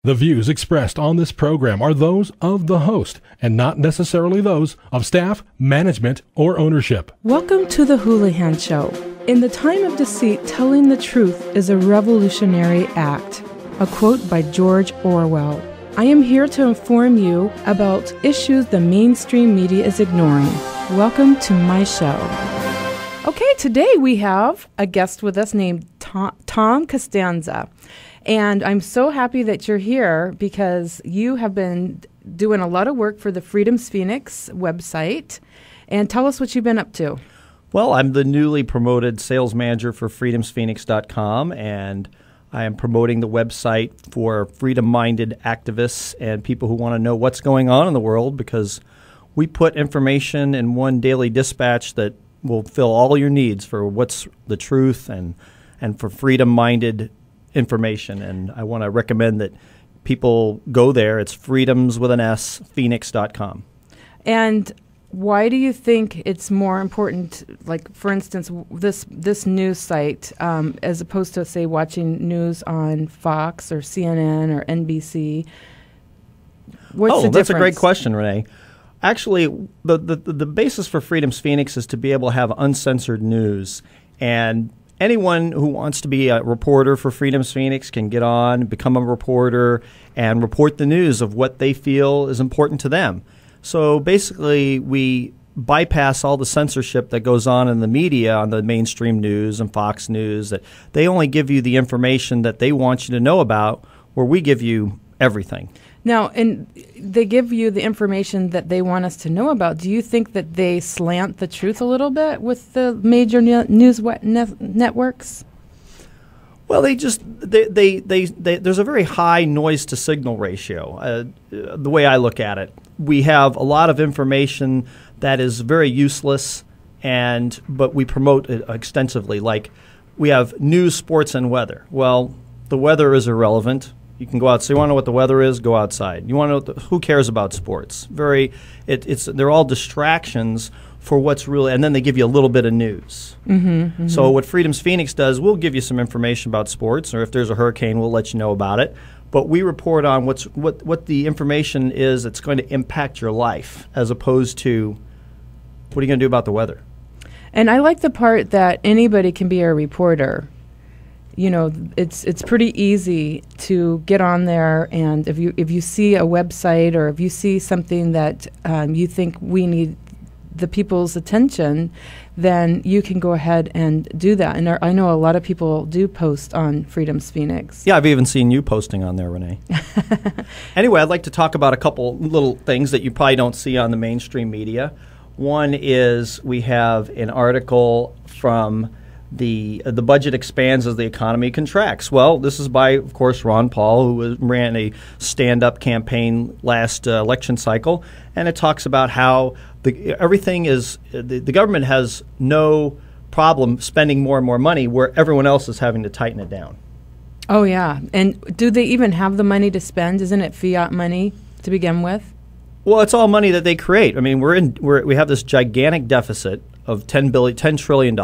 The views expressed on this program are those of the host and not necessarily those of staff, management, or ownership. Welcome to the Houlihan Show. In the time of deceit, telling the truth is a revolutionary act. A quote by George Orwell. I am here to inform you about issues the mainstream media is ignoring. Welcome to my show. Okay, today we have a guest with us named Tom Costanzo. And I'm so happy that you're here because you have been doing a lot of work for the Freedom's Phoenix website. And tell us what you've been up to. Well, I'm the newly promoted sales manager for freedomsphoenix.com, and I am promoting the website for freedom-minded activists and people who want to know what's going on in the world, because we put information in one daily dispatch that will fill all your needs for what's the truth and for freedom-minded information. And I want to recommend that people go there. It's freedoms with an S, phoenix.com. And why do you think it's more important, like, for instance, this news site, as opposed to, say, watching news on Fox or CNN or NBC? What's the difference? That's a great question, Renee. Actually, the basis for Freedom's Phoenix is to be able to have uncensored news. And anyone who wants to be a reporter for Freedom's Phoenix can get on, become a reporter, and report the news of what they feel is important to them. So basically, we bypass all the censorship that goes on in the media, on the mainstream news and Fox News. That they only give you the information that they want you to know about, where we give you everything. Now, and they give you the information that they want us to know about. Do you think that they slant the truth a little bit with the major news networks? Well, there's a very high noise to signal ratio. The way I look at it, we have a lot of information that is very useless, but we promote it extensively. Like, we have news, sports, and weather. Well, the weather is irrelevant. You can go out. So you want to know what the weather is? Go outside. You want to know who cares about sports? They're all distractions for what's really, and then they give you a little bit of news. So what Freedom's Phoenix does, we'll give you some information about sports, or if there's a hurricane, we'll let you know about it. But we report on what the information is that's going to impact your life, as opposed to what are you going to do about the weather. And I like the part that anybody can be a reporter. You know, it's pretty easy to get on there, and if you see a website or if you see something that you think we need the people's attention, then you can go ahead and do that. And I know a lot of people do post on Freedom's Phoenix. Yeah, I've even seen you posting on there, Renee. Anyway, I'd like to talk about a couple little things that you probably don't see on the mainstream media. One is we have an article from the budget expands as the economy contracts. Well, this is by, of course, Ron Paul, who ran a stand-up campaign last election cycle, and it talks about how the government has no problem spending more and more money where everyone else is having to tighten it down. Oh, yeah. And do they even have the money to spend? Isn't it fiat money to begin with? Well, it's all money that they create. I mean, we have this gigantic deficit of $10 trillion,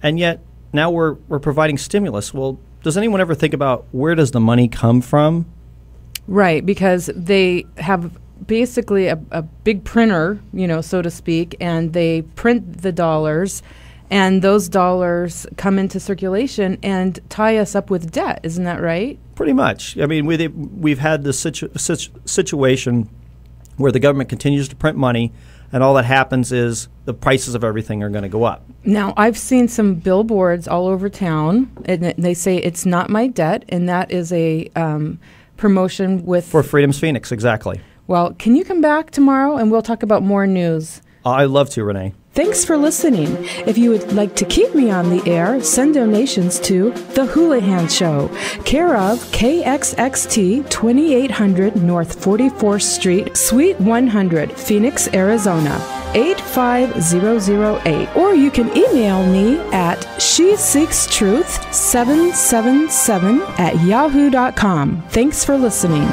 and yet now we're providing stimulus. Well, does anyone ever think about where does the money come from? Right, because they have basically a big printer, so to speak, and they print the dollars, and those dollars come into circulation and tie us up with debt. Isn't that right? Pretty much. I mean, we've had this situation where the government continues to print money, and all that happens is the prices of everything are going to go up. Now, I've seen some billboards all over town, and they say it's not my debt, and that is a promotion for Freedom's Phoenix, exactly. Well, can you come back tomorrow, and we'll talk about more news? I'd love to, Renee. Thanks for listening. If you would like to keep me on the air, send donations to The Houlihan Show, care of KXXT 2800 North 44th Street, Suite 100, Phoenix, Arizona, 85008. Or you can email me at sheseekstruth777 at yahoo.com. Thanks for listening.